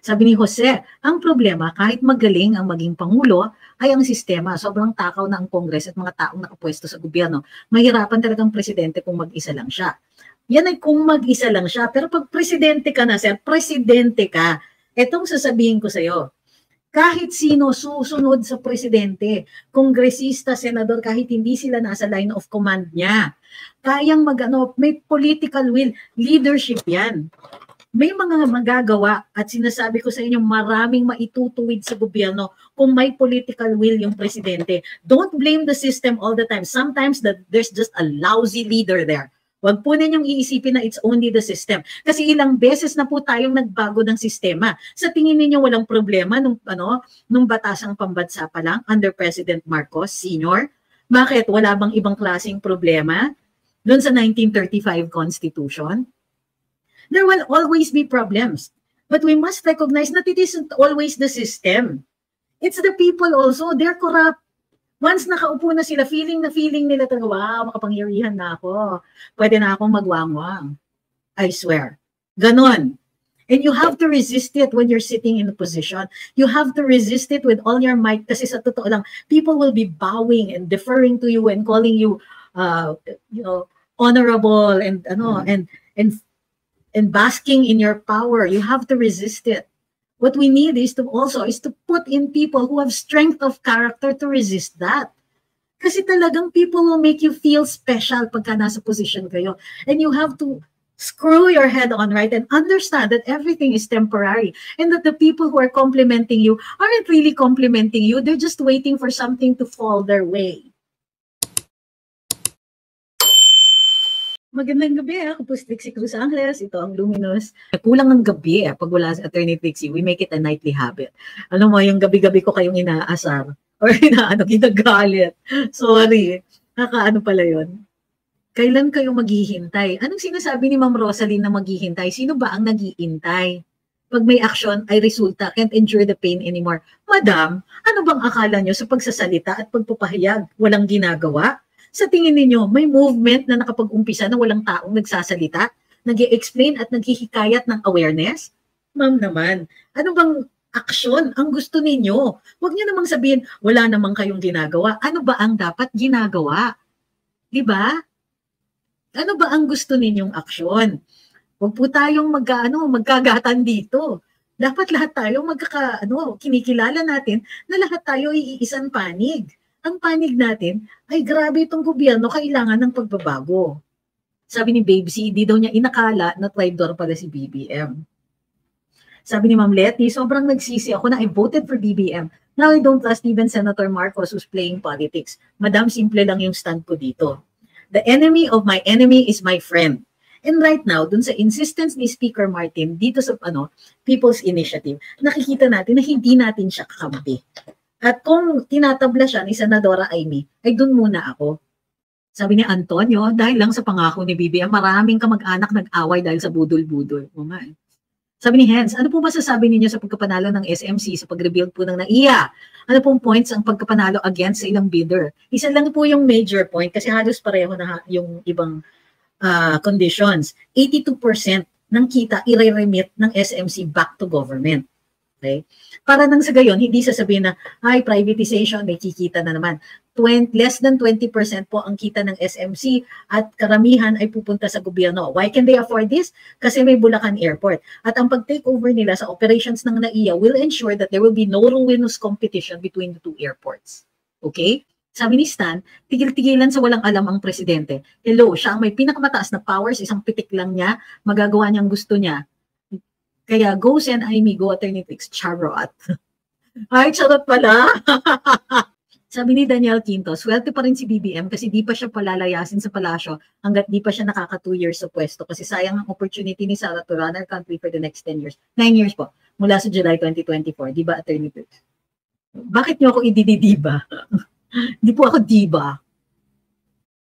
Sabi ni Jose, ang problema kahit magaling ang maging Pangulo ay ang sistema. Sobrang takaw na ang Kongres at mga taong nakapwesto sa gobyerno. Mahirapan talagang presidente kung mag-isa lang siya. Yan ay kung mag-isa lang siya. Pero pag presidente ka na, sir, presidente ka. Etong sasabihin ko sa'yo, kahit sino susunod sa presidente, kongresista, senador, kahit hindi sila nasa line of command niya, kayang may political will, leadership yan. May mga magagawa at sinasabi ko sa inyo, maraming maitutuwid sa gobyerno kung may political will yung presidente. Don't blame the system all the time. Sometimes there's just a lousy leader there. Huwag po ninyong iisipin na it's only the system. Kasi ilang beses na po tayong nagbago ng sistema. Sa tingin ninyo walang problema nung batasang pambansa pa lang under President Marcos Sr.? Bakit? Wala bang ibang klaseng problema? Doon sa 1935 Constitution? There will always be problems. But we must recognize that it isn't always the system. It's the people also. They're corrupt. Once nakaupo na sila, feeling nila talaga, wow, makapangyarihan na ako. Pwede na akong magwangwang. I swear. Ganon. And you have to resist it when you're sitting in a position. You have to resist it with all your might kasi sa totoo lang, people will be bowing and deferring to you and calling you, honorable and basking in your power. You have to resist it. What we need is to put in people who have strength of character to resist that. Kasi talagang people will make you feel special pagka nasa position kayo. And you have to screw your head on, right? And understand that everything is temporary. And that the people who are complimenting you aren't really complimenting you. They're just waiting for something to fall their way. Magandang gabi, ako po si Trixie Cruz Angeles. Ito ang Luminous. Kulang ng gabi pag wala si Attorney Trixie. We make it a nightly habit. Ano mo, yung gabi-gabi ko kayong inaasar or ginagalit. Sorry. Kakaano pala yun? Kailan kayo maghihintay? Anong sinasabi ni Ma'am Rosaline na maghihintay? Sino ba ang naghihintay? Pag may action ay resulta, can't endure the pain anymore. Madam, ano bang akala nyo sa pagsasalita at pagpapahayag? Walang ginagawa? Sa tingin ninyo, may movement na nakapag-umpisa na walang taong nagsasalita, nag-i-explain at naghihikayat ng awareness? Ma'am naman, ano bang aksyon ang gusto ninyo? Huwag niyo namang sabihin, wala namang kayong ginagawa. Ano ba ang dapat ginagawa? Diba? Ano ba ang gusto ninyong aksyon? Huwag po tayong magkagatan dito. Dapat lahat tayo kinikilala natin na lahat tayo iisang panig. Ang panig natin ay grabe itong gobyerno, kailangan ng pagbabago. Sabi ni Babesy, hindi daw niya inakala na traitor pala si BBM. Sabi ni Ma'am Letty, sobrang nagsisi ako na I voted for BBM. Now I don't trust even Senator Marcos who's playing politics. Madam, simple lang yung stand ko dito. The enemy of my enemy is my friend. And right now, dun sa insistence ni Speaker Martin, dito sa People's Initiative, nakikita natin na hindi natin siya kakampi. At kung tinatabla siya ni Senadora Amy, ay dun muna ako. Sabi ni Antonio, dahil lang sa pangako ni BBM, maraming kamag-anak nag-away dahil sa budol-budol. Sabi ni Hens, ano po ba sasabi ninyo sa pagkapanalo ng SMC sa pag-rebuild po ng NAIA? Ano pong points ang pagkapanalo against sa ilang bidder? Isa lang po yung major point kasi halos pareho na yung ibang conditions. 82% ng kita i-remit ng SMC back to government. Okay? Para nang sa gayon, hindi sasabihin na, ay, privatization, may kikita na naman. Less than 20% po ang kita ng SMC at karamihan ay pupunta sa gobyerno. Why can they afford this? Kasi may Bulacan Airport. At ang pag-take over nila sa operations ng NAIA will ensure that there will be no ruinous competition between the two airports. Okay? Sabi ni Stan, tigil-tigilan sa walang alam ang presidente. Hello, siya ang may pinakamataas na powers, isang pitik lang niya, magagawa niyang gusto niya. Kaya go send Amy, go Attorney Trix, charot. Ay, charot pala. Sabi ni Daniel Quinto, swerte pa rin si BBM kasi di pa siya palalayasin sa palasyo hanggat di pa siya nakaka 2 years sa pwesto kasi sayang ang opportunity ni Sara to run our country for the next 10 years. 9 years po, mula sa July 2024. Di ba, Attorney Trix? Bakit niyo ako ididiba? Di po ako diba.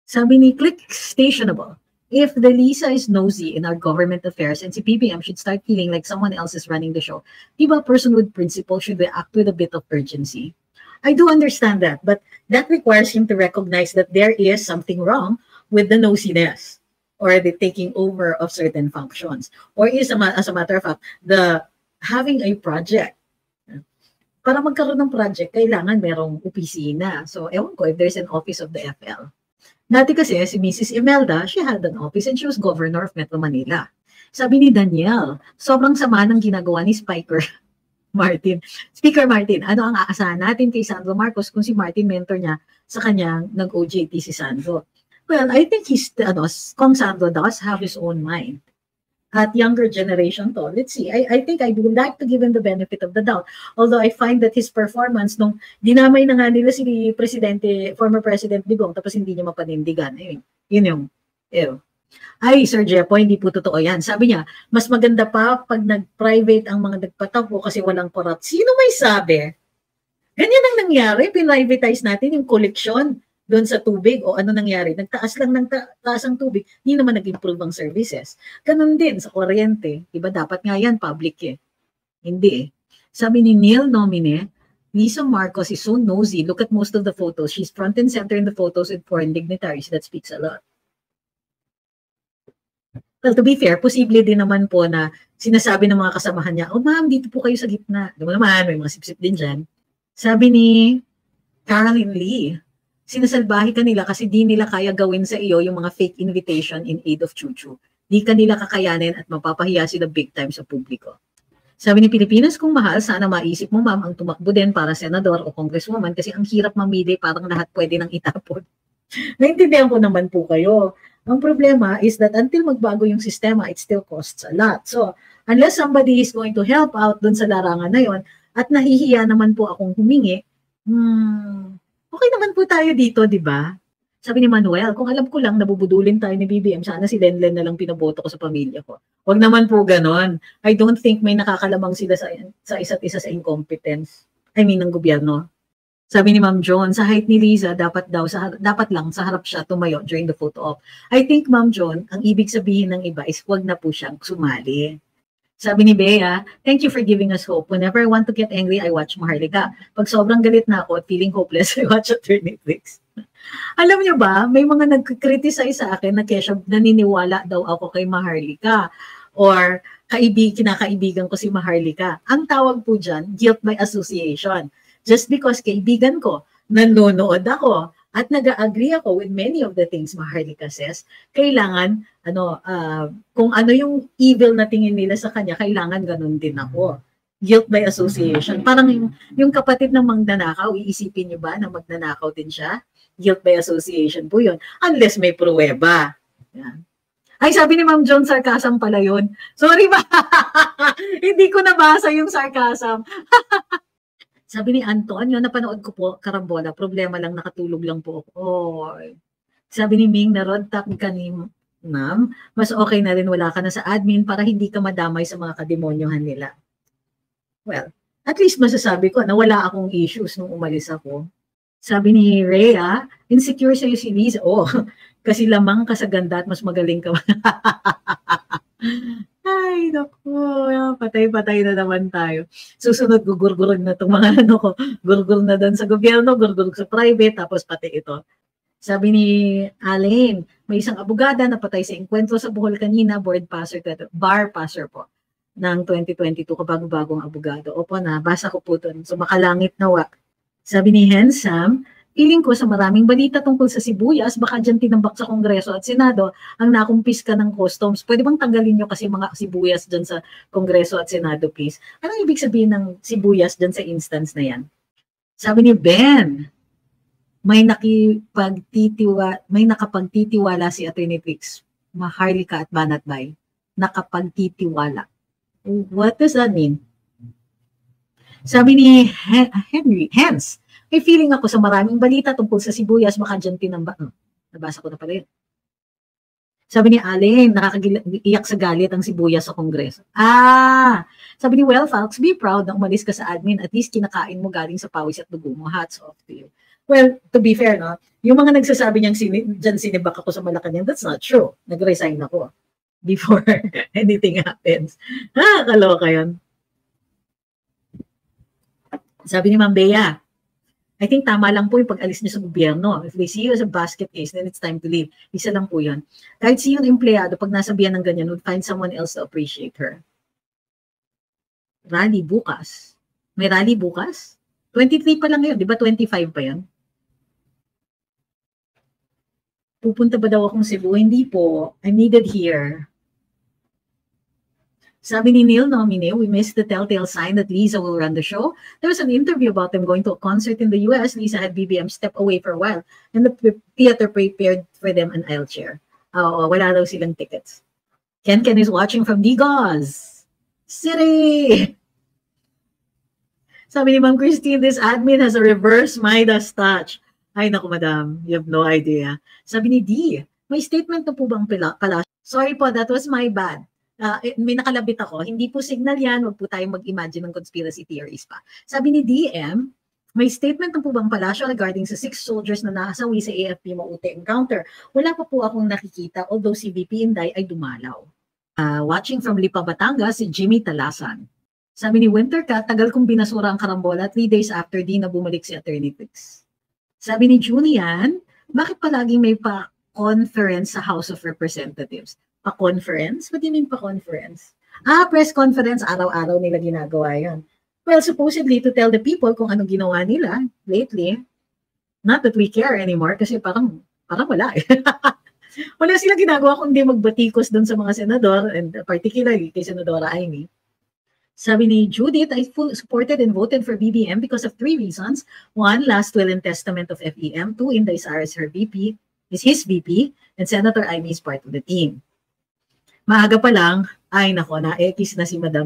Sabi ni Click Stationable, if the Lisa is nosy in our government affairs and si BBM should start feeling like someone else is running the show, di ba a person with principle should react with a bit of urgency? I do understand that, but that requires him to recognize that there is something wrong with the nosiness or the taking over of certain functions. Or as a matter of fact, the having a project. Para magkaroon ng project, kailangan merong opisina. So, ewan ko if there's an office of the FL. Dati kasi, si Mrs. Imelda, she had an office and she was governor of Metro Manila. Sabi ni Daniel, sobrang sama ng ginagawa ni Speaker Martin, ano ang aasahan natin kay Sandro Marcos kung si Martin mentor niya sa kanyang nag-OJT si Sandro? Well, I think Kong Sandro does have his own mind. At younger generation to, let's see, I think I would like to give him the benefit of the doubt. Although I find that his performance, nung dinamay na nga nila si former President Digong, tapos hindi niya mapanindigan. Yun yung, ay, Sir Jepo, hindi po totoo yan. Sabi niya, mas maganda pa pag nag-private ang mga nagpatakbo kasi walang corrupt. Sino may sabi? Ganyan ang nangyari, pinrivatize natin yung koleksyon doon sa tubig o ano nangyari, nagtaas lang ng taas ang tubig, hindi naman nag-improve ang services. Ganun din sa kuryente, diba dapat nga yan public Hindi Sabi ni Neil Nomine, Lisa Marcos is so nosy, look at most of the photos, she's front and center in the photos with foreign dignitaries, that speaks a lot. Well, to be fair, posible din naman po na sinasabi ng mga kasamahan niya, oh ma'am, dito po kayo sa gitna. Diba naman, may mga sip-sip din dyan. Sabi ni Caroline Lee, sinasalbahe ka nila kasi di nila kaya gawin sa iyo yung mga fake invitation in aid of Chuchu. Di ka nila kakayanin at mapapahiya sila big time sa publiko. Sabi ni Pilipinas, kung mahal, sana maisip mo ma'am ang tumakbo din para senador o congresswoman kasi ang hirap mamili, parang lahat pwede nang itapon. Naintindihan ko naman po kayo. Ang problema is that until magbago yung sistema, it still costs a lot. So, unless somebody is going to help out dun sa larangan na yon at nahihiya naman po akong humingi, okay naman po tayo dito, di ba? Sabi ni Manuel, kung alam ko lang nabubudulin tayo ni BBM, sana si Lenlen na lang pinaboto ko sa pamilya ko. Huwag naman po ganon. I don't think may nakakalamang sila sa isa't isa sa incompetence. I mean, ng gobyerno. Sabi ni Ma'am John, sa height ni Liza, dapat lang sa harap siya tumayo during the photo op. I think, Ma'am John, ang ibig sabihin ng iba is huwag na po siyang sumali. Sabi ni Bea, thank you for giving us hope. Whenever I want to get angry, I watch Maharlika. Pag sobrang galit na ako at feeling hopeless, I watch Attorney Flix. Alam niyo ba, may mga nag-criticize sa akin na kesyo naniniwala daw ako kay Maharlika or kinakaibigan ko si Maharlika. Ang tawag po dyan, guilt by association. Just because kaibigan ko, nanonood ako, at nag-agree ako with many of the things Maharlika says, kailangan, kung ano yung evil na tingin nila sa kanya, kailangan ganun din ako. Guilt by association. Parang yung kapatid ng magnanakaw, iisipin niyo ba na magnanakaw din siya? Guilt by association po yun. Unless may pruweba. Yan. Ay, sabi ni Ma'am John, sarcasm pala yun. Sorry ba? Hindi ko nabasa yung sarcasm. Sabi ni Antonio, napanood ko po, karambola, problema lang, nakatulog lang po ako. Oh. Sabi ni Ming, narodtak ka ni ma'am, mas okay na rin wala ka na sa admin para hindi ka madamay sa mga kademonyohan nila. Well, at least masasabi ko na wala akong issues nung umalis ako. Sabi ni Rhea, insecure sa'yo si Liz. Oh, kasi lamang ka sa ganda at mas magaling ka. Ay, naku, patay-patay na naman tayo. Susunod, gugurgurog na itong mga ko. Gurgur na doon sa gobyerno, gurgurog sa private, tapos pati ito. Sabi ni Alain, may isang abogada na patay sa enkwentro sa Bohol kanina, bar passer po, ng 2022, kabago-bagong abogado. Opo, nabasa ko po ito. So, makalangit na wak. Sabi ni Hensam, feeling ko sa maraming balita tungkol sa sibuyas, baka dyan tinambak sa Kongreso at Senado ang nakumpiska ng customs. Pwede bang tanggalin nyo kasi mga sibuyas dyan sa Kongreso at Senado, please? Anong ibig sabihin ng sibuyas dyan sa instance na yan? Sabi ni Ben, may nakapagtitiwala si Atty. Flix, Maharlika at Banatbay. Nakapagtitiwala. What does that mean? Sabi ni Hens, may feeling ako sa maraming balita tungkol sa sibuyas, baka dyan tinambak. Nabasa ko na pala yun. Sabi ni Allen, nakakagiyak sa galit ang sibuyas sa Kongreso. Sabi ni Falks, be proud na umalis ka sa admin, at least kinakain mo galing sa pawis at dugo mo. Hats off to you. Well, to be fair, no? Yung mga nagsasabi niyang dyan sinibak ako sa Malacanang, that's not true. Nag-resign ako before anything happens. Kaloka yun. Sabi ni Ma'am Bea, I think tama lang po yung pag-alis niyo sa gobyerno. If they see you as a basket case, then it's time to leave. Isa lang po yun. Kahit siyang empleyado, pag nasabihan ng ganyan, would find someone else to appreciate her. rally bukas. May rally bukas? 23 pa lang yun, di ba 25 pa yun? Pupunta ba daw akong Cebu? Hindi po. I'm needed here. Sabi ni Neil Nomine, we missed the telltale sign that Lisa will run the show. There was an interview about them going to a concert in the US. Lisa had BBM step away for a while and the theater prepared for them an aisle chair. Wala daw silang tickets. Ken is watching from Digos City. Sabi ni Ma'am Christine, this admin has a reverse Midas touch. Ay, naku, madam. You have no idea. Sabi ni D, may statement na po bang pala? Sorry po, that was my bad. May nakalabit ako. Hindi po signal yan. Huwag po tayong mag-imagine ng conspiracy theories pa. Sabi ni DM, may statement na po bang palasyo regarding sa 6 soldiers na nasawi sa AFP Maute encounter? Wala pa po akong nakikita, although si VP Inday ay dumalaw. Watching from Lipa, Batangas, si Jimmy Talasan. Sabi ni Wintercat, tagal kong binasura ang karambola 3 days after di na bumalik si Attorney Fix. Sabi ni Julian, bakit palaging may pa-conference sa House of Representatives? Pa-conference? What do you mean pa-conference? Press conference, araw-araw nila ginagawa yan. Well, supposedly to tell the people kung anong ginawa nila lately. Not that we care anymore kasi parang wala eh. Wala silang ginagawa kundi magbatikos doon sa mga senador and particularly kay Senadora Amy. Sabi ni Judith, I fully supported and voted for BBM because of 3 reasons. 1, last will and testament of FEM. 2, Inday Sara is his VP, and Senator Amy is part of the team. Maaga pa lang, ay nako, na-ekis na si Madam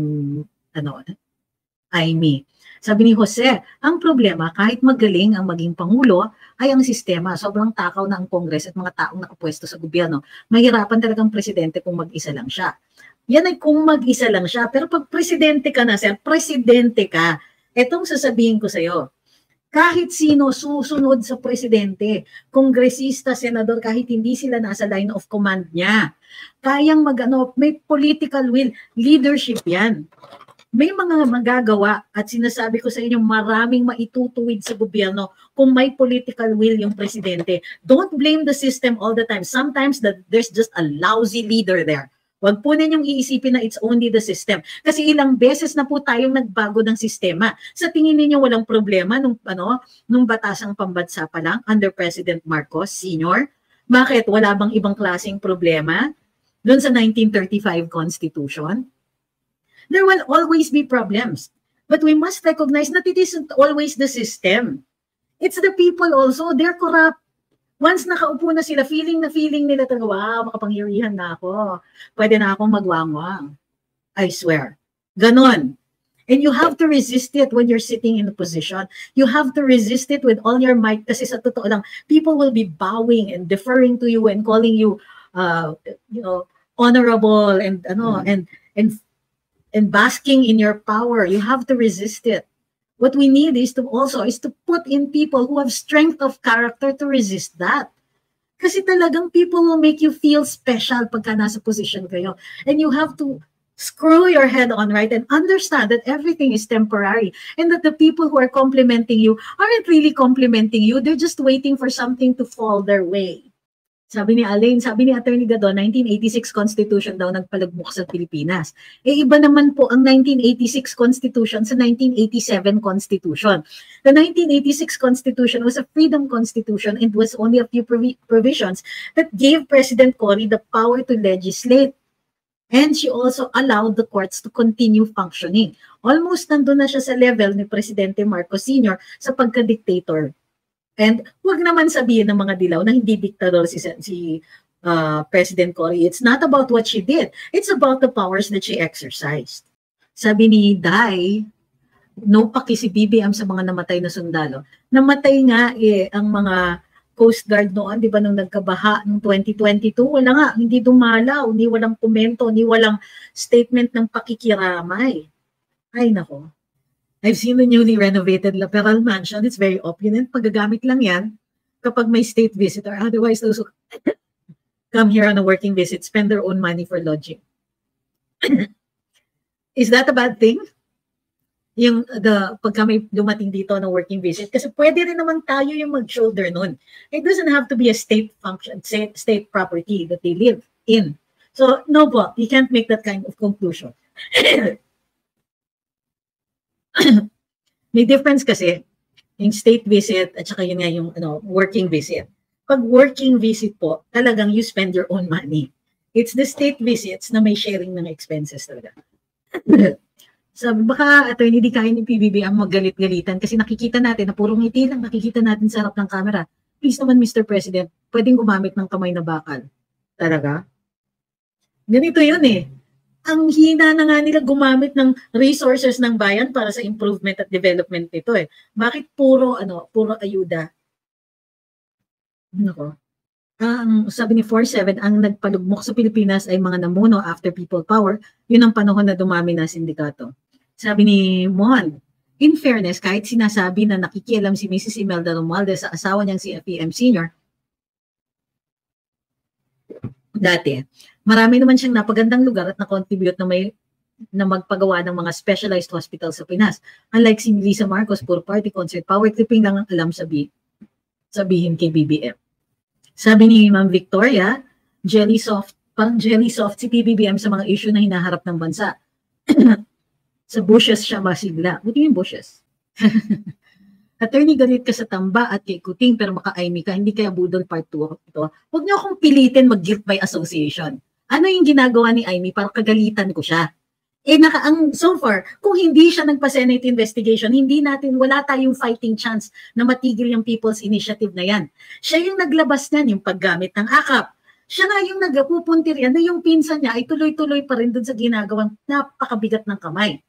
Amy. Sabi ni Jose, ang problema, kahit magaling ang maging Pangulo, ay ang sistema. Sobrang takaw na ang Kongres at mga taong nakapwesto sa gobyerno. Mahirapan talagang presidente kung mag-isa lang siya. Yan ay kung mag-isa lang siya. Pero pag presidente ka na, sir, presidente ka. Etong sasabihin ko sa'yo, kahit sino susunod sa presidente, kongresista, senador, kahit hindi sila nasa line of command niya, kayang may political will, leadership yan. May mga magagawa at sinasabi ko sa inyo, maraming maitutuwid sa gobyerno kung may political will yung presidente. Don't blame the system all the time. Sometimes there's just a lousy leader there. Huwag po ninyong iisipin na it's only the system. Kasi ilang beses na po tayong nagbago ng sistema. Sa tingin ninyo walang problema nung batasang pambansa pa lang under President Marcos Sr.? Bakit? Wala bang ibang klaseng problema doon sa 1935 Constitution? There will always be problems. But we must recognize that it isn't always the system. It's the people also. They're corrupt. Once nakaupo na sila, feeling nila talaga, wow, makapangyarihan na ako. Pwede na akong magwangwang. I swear. Ganon. And you have to resist it when you're sitting in a position. You have to resist it with all your might kasi sa totoo lang, people will be bowing and deferring to you and calling you, honorable and basking in your power. You have to resist it. What we need is to put in people who have strength of character to resist that. Kasi talagang people will make you feel special pagka nasa position kayo. And you have to screw your head on, right, and understand that everything is temporary and that the people who are complimenting you aren't really complimenting you. They're just waiting for something to fall their way. Sabi ni Alain, sabi ni Attorney Gadon, 1986 Constitution daw nagpalagmok sa Pilipinas. Iba naman po ang 1986 Constitution sa 1987 Constitution. The 1986 Constitution was a freedom constitution and was only a few provisions that gave President Cory the power to legislate. And she also allowed the courts to continue functioning. Almost nandun na siya sa level ni Presidente Marcos Sr. sa pagka-dictator. And wag naman sabihin ng mga dilaw na hindi diktador si President Cory. It's not about what she did. It's about the powers that she exercised. Sabi ni Dai, no paki si BBM sa mga namatay na sundalo. Namatay nga ang mga Coast Guard noon, di ba, nung nagkabaha noong 2022, wala nga, hindi dumalaw, hindi walang komento, hindi walang statement ng pakikiramay. Ay nako. I've seen the newly renovated La Peral Mansion. It's very opulent. Pagagamit lang yan kapag may state visitor. Otherwise, those who come here on a working visit spend their own money for lodging. Is that a bad thing? Pagka may dumating dito na working visit? Kasi pwede rin naman tayo yung mag-shoulder nun. It doesn't have to be a state function, state property that they live in. So, no po, you can't make that kind of conclusion. May difference kasi yung state visit at saka yun nga yung working visit. Pag working visit po, talagang you spend your own money. It's the state visits na may sharing ng expenses talaga. Sabi, baka attorney di kaya ni PBB ang magalit-galitan kasi nakikita natin na puro ngiti lang nakikita natin sa harap ng camera. Please naman Mr. President, pwedeng gumamit ng kamay na bakal. Talaga? Ganito yun eh. Ang hina na nga nila gumamit ng resources ng bayan para sa improvement at development nito eh. Bakit puro ayuda? Nako. Ang sabi ni 47, ang nagpalugmok sa Pilipinas ay mga namuno after people power. Yun ang panahon na dumami na sindikato. Sabi ni Mon, in fairness, kahit sinasabi na nakikialam si Mrs. Imelda Romualdez sa asawa niyang si FEM Sr., dati, marami naman siyang napagandang lugar at na-contribute na magpagawa ng mga specialized hospital sa Pinas. Unlike si Lisa Marcos, puro party concert, power tripping lang ang alam sabihin kay BBM. Sabi ni Ma'am Victoria, parang jelly soft si PBBM sa mga issue na hinaharap ng bansa. Sa bushes siya masigla. Buti yung bushes. Attorney, galit ka sa tamba at kay Kuting pero maka-Aimee ka, hindi kaya budol part 2 ito. Huwag niyo akong pilitin mag-guilt by association. Ano yung ginagawa ni Aimee para kagalitan ko siya? So far, kung hindi siya nagpa-Senate investigation, wala tayong fighting chance na matigil yung People's Initiative na yan. Siya yung naglabas niyan, yung paggamit ng akap. Siya nga yung nagpupuntir yan na yung pinsan niya ay tuloy-tuloy pa rin dun sa ginagawang napakabigat ng kamay.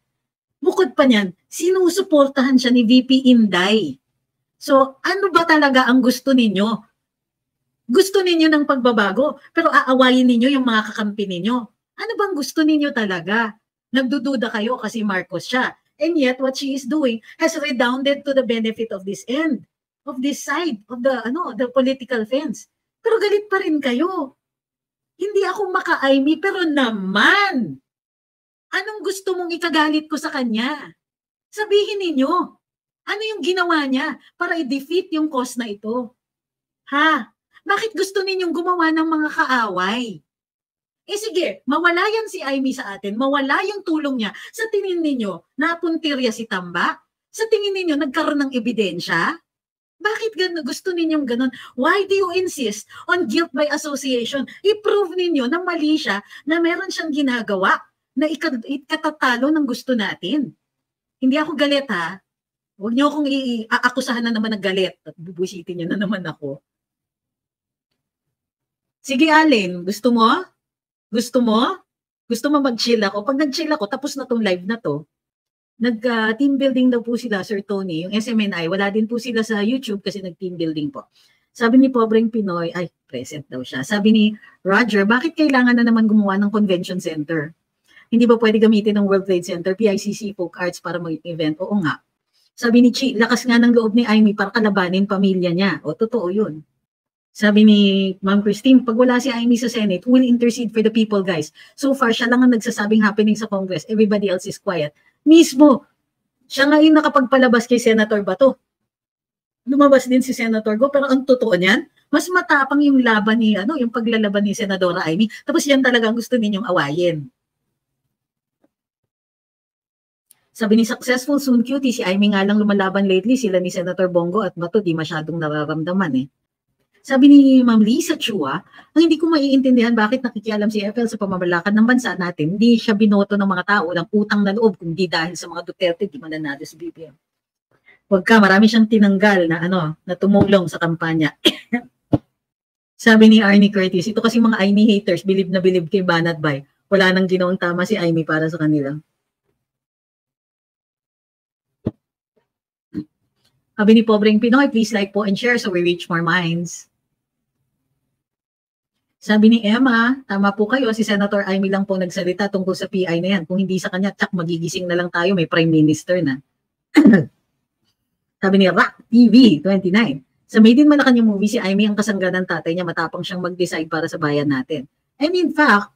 Bukod pa niyan, sinusuportahan siya ni VP Inday. So, ano ba talaga ang gusto ninyo? Gusto ninyo ng pagbabago, pero aawayin ninyo yung mga kakampi ninyo. Ano bang gusto ninyo talaga? Nagdududa kayo kasi Marcos siya. And yet, what she is doing has redounded to the benefit of this end, of this side, of the political fence. Pero galit pa rin kayo. Hindi ako maka-Aimee, pero naman, anong gusto mong ikagalit ko sa kanya? Sabihin ninyo, ano yung ginawa niya para i-defeat yung cause na ito? Ha? Bakit gusto ninyong gumawa ng mga kaaway? Sige, mawala yan si Aimee sa atin, mawala yung tulong niya. Sa tingin ninyo, napuntirya si Tamba? Sa tingin ninyo, nagkaroon ng ebidensya? Bakit gusto ninyong ganun? Why do you insist on guilt by association? I-prove ninyo na mali siya, na meron siyang ginagawa, na ikatatalo ng gusto natin. Hindi ako galit ha. Huwag niyo akong aakusahan na naman ng galit at bubusitin niyo na naman ako. Sige Alin, gusto mo? Gusto mo? Gusto mo mag-chill ako? Pag nag-chill ako, tapos na tong live na to, nag-team building daw po sila, Sir Tony, yung SMNI, wala din po sila sa YouTube kasi nag-team building po. Sabi ni Pobreng Pinoy, present daw siya. Sabi ni Roger, bakit kailangan na naman gumawa ng convention center? Hindi ba pwede gamitin ng World Trade Center, PICC, Folk Arts para mag-event? Oo nga. Sabi ni Chi, lakas nga ng loob ni Aimee para kalabanin pamilya niya. Totoo yun. Sabi ni Ma'am Christine, pag wala si Aimee sa Senate, we'll intercede for the people, guys. So far, siya lang ang nagsasabing happening sa Congress. Everybody else is quiet. Mismo, siya nga yung nakapagpalabas kay Senator Bato. Lumabas din si Senator Go, pero ang totoo niyan, mas matapang yung laban ni, yung paglalaban ni Senadora Aimee. Tapos yan talaga ang gusto ninyong awayin. Sabi ni Successful Soon Cutie, si Aimee nga lang lumalaban lately, sila ni Senator Bongo at Bato, di masyadong nararamdaman eh. Sabi ni Ma'am Lisa Chua, ang hindi ko maiintindihan bakit nakikialam si FL sa pamamalakad ng bansa natin. Hindi siya binoto ng mga tao ng utang na loob, kundi dahil sa mga Duterte, di mananalo si BBM. Huwag ka, marami siyang tinanggal na tumulong sa kampanya. Sabi ni Arnie Curtis, ito kasi mga Aimee haters, bilib na bilib kay Banat Bay. Wala nang ginawang tama si Aimee para sa kanila. Sabi ni Pobreng Pinoy, please like po and share so we reach more minds. Sabi ni Emma, tama po kayo, si Senator Aimee lang po nagsalita tungkol sa PI na yan. Kung hindi sa kanya, tsak, magigising na lang tayo, may Prime Minister na. Sabi ni Rock TV 29, sa Made in Malacanang movie, si Aimee ang kasangga ng tatay niya, matapang siyang mag-decide para sa bayan natin. And in fact,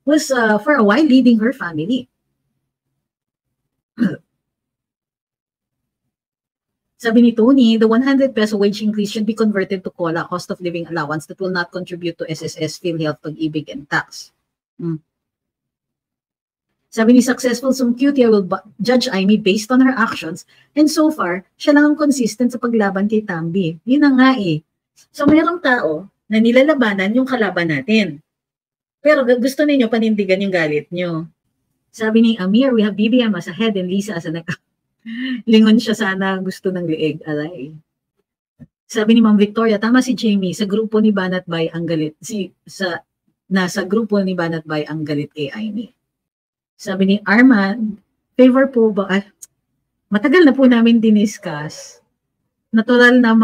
was for a while leading her family. Sabi ni Tony, the 100 peso wage increase should be converted to COLA, cost of living allowance, that will not contribute to SSS, PhilHealth, Pag-ibig, and tax. Sabi ni Successful Sumcuti, I will judge Amy based on her actions. And so far, siya lang ang consistent sa paglaban kay Tambi. Yun na nga eh. So mayroong tao na nilalabanan yung kalaban natin. Pero gusto ninyo panindigan yung galit nyo. Sabi ni Amir, we have BBM as a head and Lisa as a neck. Lingon siya sana gusto ng liig. Alay. Sabi ni Ma'am Victoria, tama si Jamie, sa grupo ni Banat Bay ang galit. Nasa grupo ni Banat Bay ang galit kay Amy. Sabi ni Arman, favor po ba? Matagal na po namin diniscuss. Natural na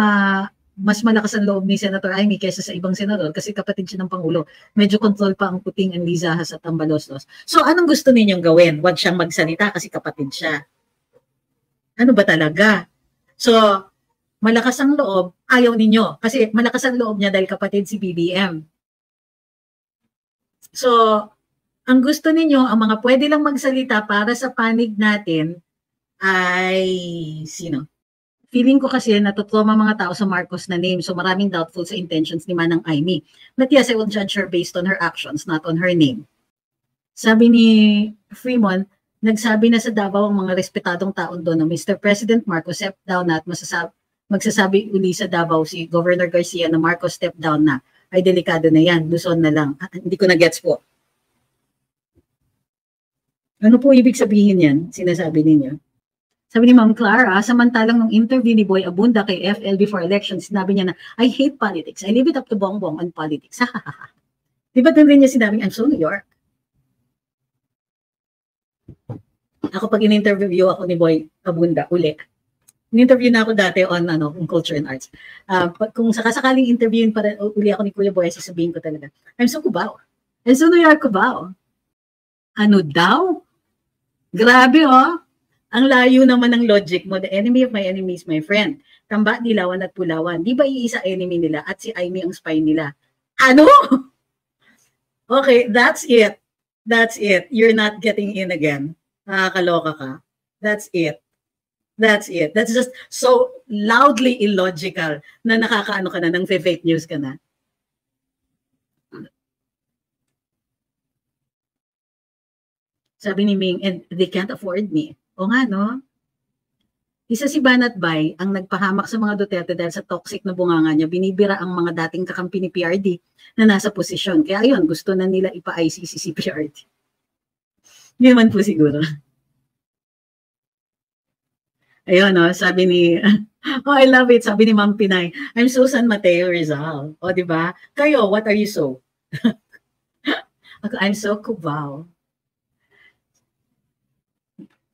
mas malakas ang loob ni Senator Amy kaysa sa ibang senador kasi kapatid siya ng Pangulo. Medyo control pa ang Kuting, ang Lizahas at ang Baloslos. So anong gusto ninyong gawin? Huwag siyang magsalita kasi kapatid siya. Ano ba talaga? So, malakas ang loob, ayaw ninyo. Kasi malakas ang loob niya dahil kapatid si BBM. So, ang gusto ninyo, ang mga pwede lang magsalita para sa panig natin ay sino? Feeling ko kasi natutroma mga tao sa Marcos na name. So, maraming doubtful sa intentions ni Manang Amy. But yes, I will judge her based on her actions, not on her name. Sabi ni Fremont, nagsabi na sa Davao ang mga respetadong taon doon na Mr. President Marcos step down na at magsasabi uli sa Davao si Governor Garcia na Marcos step down na. Ay delikado na yan, Luzon na lang. Hindi ko na gets po. Ano po ibig sabihin yan? Sinasabi ninyo. Sabi ni Ma'am Clara, samantalang nung interview ni Boy Abunda kay FL before election, sinabi niya na, I hate politics. I leave it up to Bongbong on politics. Di ba doon rin niya sinabing, I'm so New York? Ako pag in-interview ako ni Boy Abunda, uli. In-interview na ako dati on culture and arts. Kung sakasakaling interviewin pa rin, uli ako ni Kuya Boy, sasabihin ko talaga, I'm so Cubao. I'm so New York Cubao. Ano daw? Grabe oh. Ang layo naman ng logic mo. The enemy of my enemy is my friend. Tamba, Dilawan at Pulawan. Di ba iisa enemy nila at si Amy ang spy nila? Ano? Okay, that's it. That's it. You're not getting in again. Nakakaloka ka. That's it. That's it. That's just so loudly illogical na nakakaano ka na, ng fake news ka na. Sabi ni Ming, and they can't afford me. O nga, no? Isa si Banat Bay ang nagpahamak sa mga Duterte dahil sa toxic na bunganga niya. Binibira ang mga dating kakampi ni PRD na nasa posisyon. Kaya ayun, gusto na nila ipa-ICC si PRD. Hindi naman po siguro. Ayun, no? Sabi ni, oh, I love it. Sabi ni Ma'am Pinay, I'm Susan Mateo Rizal. O, di ba? Kayo, what are you so? I'm so Cubao.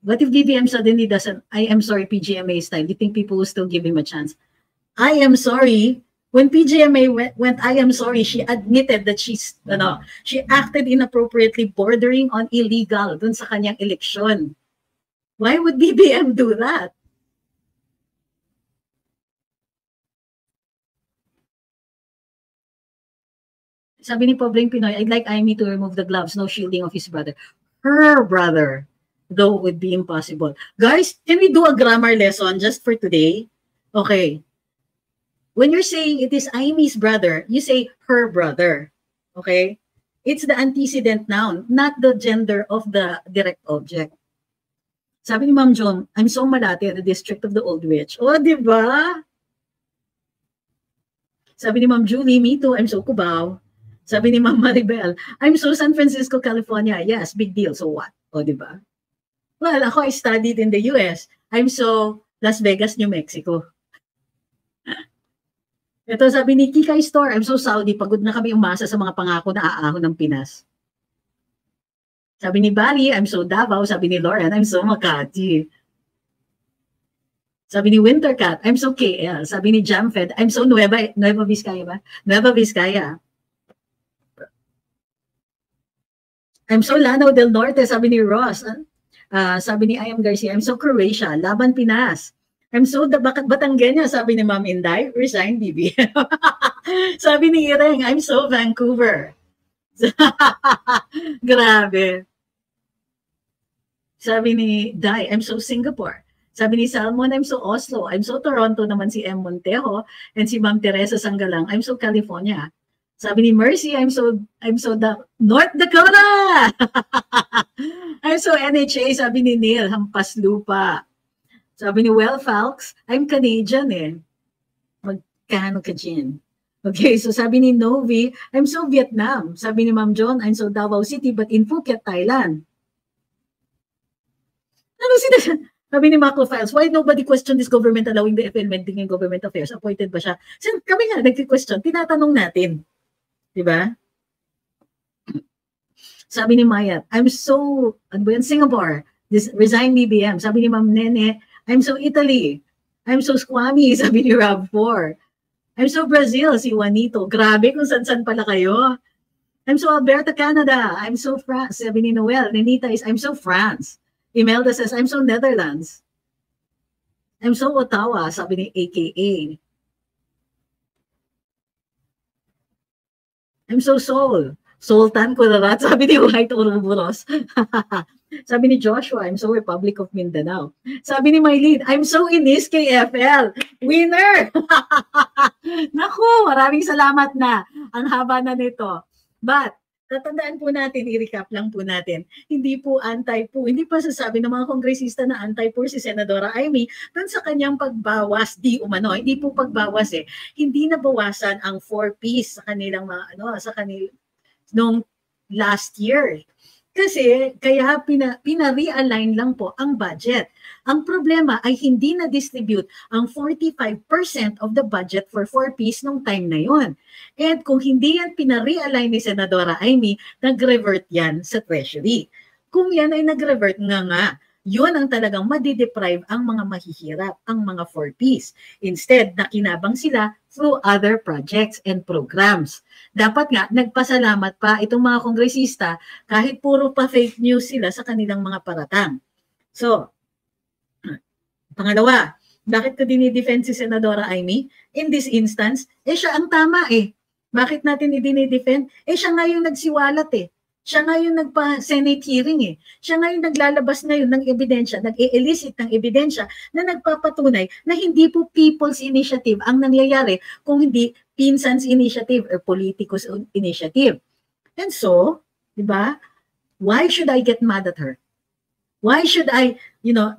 What if BBM suddenly doesn't, I am sorry, PGMA style? Do you think people will still give him a chance? I am sorry. When PGMA went I am sorry, she admitted that she acted inappropriately, bordering on illegal dun sa kanyang eleksyon. Why would BBM do that? Sabi ni Pobreng Pinoy, I'd like Amy to remove the gloves, no shielding of his brother. Her brother. Though it would be impossible. Guys, can we do a grammar lesson just for today? Okay. When you're saying it is Amy's brother, you say her brother. Okay? It's the antecedent noun, not the gender of the direct object. Sabi ni Ma'am John, I'm so Malate, the district of the Old Witch. Oh, di ba? Sabi ni Ma'am Julie, me too, I'm so Cubao. Sabi ni Ma'am Maribel, I'm so San Francisco, California. Yes, big deal. So what? Oh, di ba? Well, ako, I studied in the US. I'm so Las Vegas, New Mexico. Ito sabi ni Kikay Store, I'm so Saudi. Pagod na kami umasa sa mga pangako na aahon ng Pinas. Sabi ni Bali, I'm so Davao. Sabi ni Lauren, I'm so Makati. Sabi ni Wintercat, I'm so KL. Sabi ni Jamfed, I'm so Nueva Vizcaya ba? Nueva Vizcaya. I'm so Lanao del Norte. Sabi ni Ross. Sabi ni I am Garcia, I'm so Croatia, Laban Pinas. I'm so Batangueña, sabi ni Ma'am Inday, resign BBM. Sabi ni Ireng, I'm so Vancouver. Grabe. Sabi ni Dai, I'm so Singapore. Sabi ni Salmon, I'm so Oslo. I'm so Toronto naman si M. Montejo. And si Ma'am Teresa Sanggalang, I'm so California. Sabi ni Mercy, I'm so North Dakota. I'm so NHA, sabi ni Neil, hampas lupa. Sabi ni Well Falks, I'm Canadian eh. Magkano ka dyan? Okay, so sabi ni Novi, I'm so Vietnam. Sabi ni Ma'am John, I'm so Davao City but in Phuket, Thailand. Ano sinasabi? Sabi ni Macro Files, why nobody question this government allowing the FL in government affairs? Appointed ba siya? So, kami nga, nag-question, tinatanong natin. Diba? Sabi ni Maya, I'm so, ano ba yan, Singapore, resign BBM. Sabi ni Ma'am Nene, I'm so Italy. I'm so Squammy, sabi ni Rob 4. I'm so Brazil, si Juanito. Grabe kung san-san pala kayo. I'm so Alberta, Canada. I'm so France, sabi ni Noel. Nenita is, I'm so France. Imelda says, I'm so Netherlands. I'm so Ottawa, sabi ni AKA. I'm so Seoul. Sultan Kudarat, sabi ni White Ouroboros. Sabi ni Joshua, I'm so Republic of Mindanao. Sabi ni Mylene, I'm so Inis KFL. Winner! Naku, maraming salamat na. Ang haba na nito. But, tatandaan po natin, i-recap lang po natin, hindi po anti po, hindi pa sasabi ng mga kongresista na anti po si Senadora Amy dun sa kanyang pagbawas, di umano, hindi po pagbawas eh, hindi nabawasan ang 4Ps sa kanilang mga, sa kanil nung last year. Kasi kaya pina-realign lang po ang budget. Ang problema ay hindi na-distribute ang 45% of the budget for 4Ps nung time na yon. And kung hindi yan pina-realign ni Senadora Amy, nag-revert yan sa Treasury. Kung yan ay nag-revert nga, yun ang talagang madideprive ang mga mahihirap, ang mga 4Ps. Instead, nakinabang sila through other projects and programs. Dapat nga, nagpasalamat pa itong mga kongresista kahit puro pa fake news sila sa kanilang mga paratang. So, pangalawa, bakit ko dinidefend si Senadora Amy? In this instance, siya ang tama eh. Bakit natin i-dinidefend? Siya nga yung nagsiwalat eh. Siya nga yung nagpa-Senate hearing eh. Siya nga yung naglalabas ngayon ng ebidensya, nag-e-elicit ng ebidensya na nagpapatunay na hindi po people's initiative ang nangyayari kung hindi Pinsan's initiative or politicos initiative. And so, di ba, why should I get mad at her? Why should I,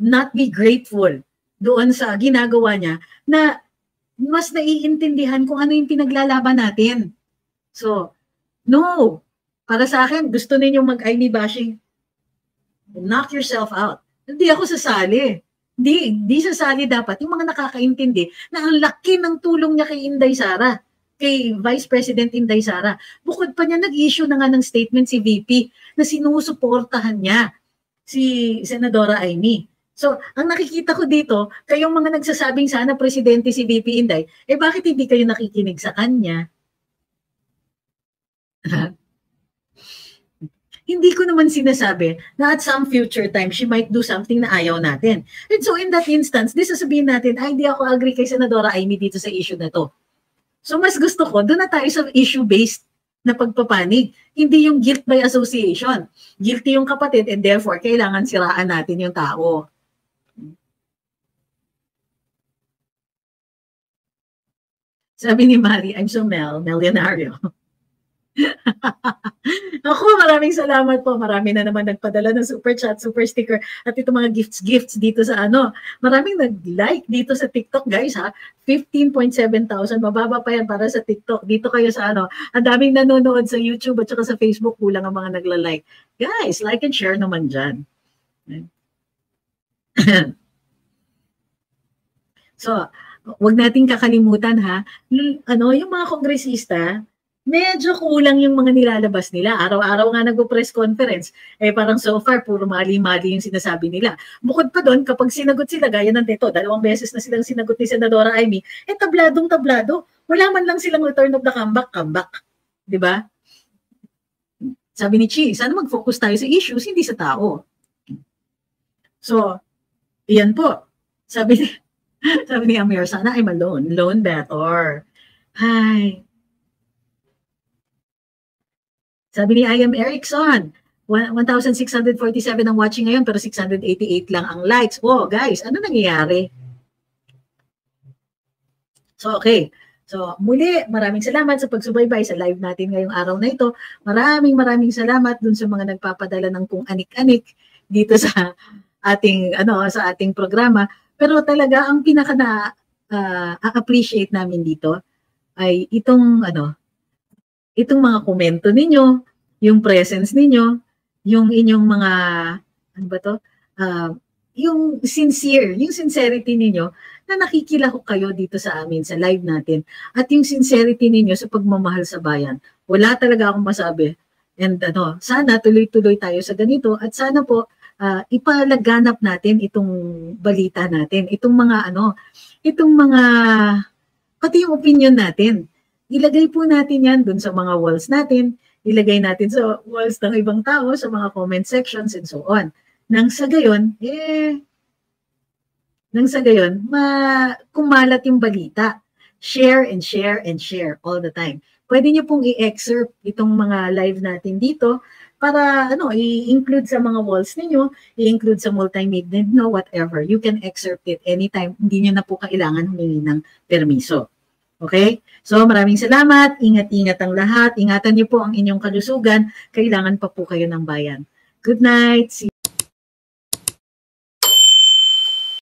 not be grateful doon sa ginagawa niya na mas naiintindihan kung ano yung pinaglalaban natin? So, no. Para sa akin, gusto ninyong mag-Amy bashing, knock yourself out. Hindi ako sasali. Hindi sasali dapat. Yung mga nakakaintindi na ang laki ng tulong niya kay Inday Sara, kay Vice President Inday Sara. Bukod pa niya, nag-issue na nga ng statement si VP na sinusuportahan niya si Senadora Amy. So, ang nakikita ko dito, kayong mga nagsasabing sana presidente si VP Inday, bakit hindi kayo nakikinig sa kanya? Hindi ko naman sinasabi na at some future time, she might do something na ayaw natin. And so in that instance, di sasabihin natin, hindi ako agree kay Senadora Amy dito sa issue na to. So mas gusto ko, doon na tayo sa issue-based na pagpapanig. Hindi yung guilt by association. Guilty yung kapatid and therefore, kailangan siraan natin yung tao. Sabi ni Mari, I'm so Melionario. Ako, maraming salamat po. Marami na naman nagpadala ng super chat, super sticker at ito mga gifts dito sa Maraming nag-like dito sa TikTok, guys ha. 15.7 thousand. Mababa pa yan para sa TikTok. Dito kayo sa Ang daming nanonood sa YouTube at saka sa Facebook. Kulang ang mga nagla-like. Guys, like and share naman dyan. So, wag nating kakalimutan ha. Yung mga kongresista, medyo kulang yung mga nilalabas nila. Araw-araw nga nag-press conference. Parang so far, puro mali-mali yung sinasabi nila. Bukod pa doon, kapag sinagot sila, gaya ng dito, 2 beses na silang sinagot ni Senadora Amy, tabladong-tablado. Wala man lang silang return of the comeback. Diba? Sabi ni Chi, sana mag-focus tayo sa issues, hindi sa tao. So, iyan po. Sabi ni Amir, sana I'm alone. Lone better. Hi. Sabi ni I am Erickson, 1,647 ang watching ngayon pero 688 lang ang likes. Oh, guys, ano nangyayari? So, okay. So, muli, maraming salamat sa pagsubaybay sa live natin ngayong araw na ito. Maraming salamat dun sa mga nagpapadala ng kung anik-anik dito sa ating programa. Pero talaga ang pinaka na appreciate namin dito ay itong mga komento ninyo, yung presence ninyo, yung inyong mga yung sincerity ninyo na nakikilahok kayo dito sa amin sa live natin at yung sincerity ninyo sa pagmamahal sa bayan. Wala talaga akong masabi. And sana tuloy-tuloy tayo sa ganito at sana po ipalaganap natin itong balita natin, itong mga pati yung opinion natin. Ilagay po natin yan dun sa mga walls natin, ilagay natin sa walls ng ibang tao, sa mga comment sections and so on. Nang sa gayon, kumalat yung balita. Share and share and share all the time. Pwede niyo pong i-excerpt itong mga live natin dito para i-include sa mga walls ninyo, i-include sa multimedia, whatever. You can excerpt it anytime. Hindi niyo na po kailangan humingi ng permiso. Okay? So maraming salamat. Ingat-ingat ang lahat. Ingatan niyo po ang inyong kalusugan. Kailangan pa po kayo ng bayan. Good night. See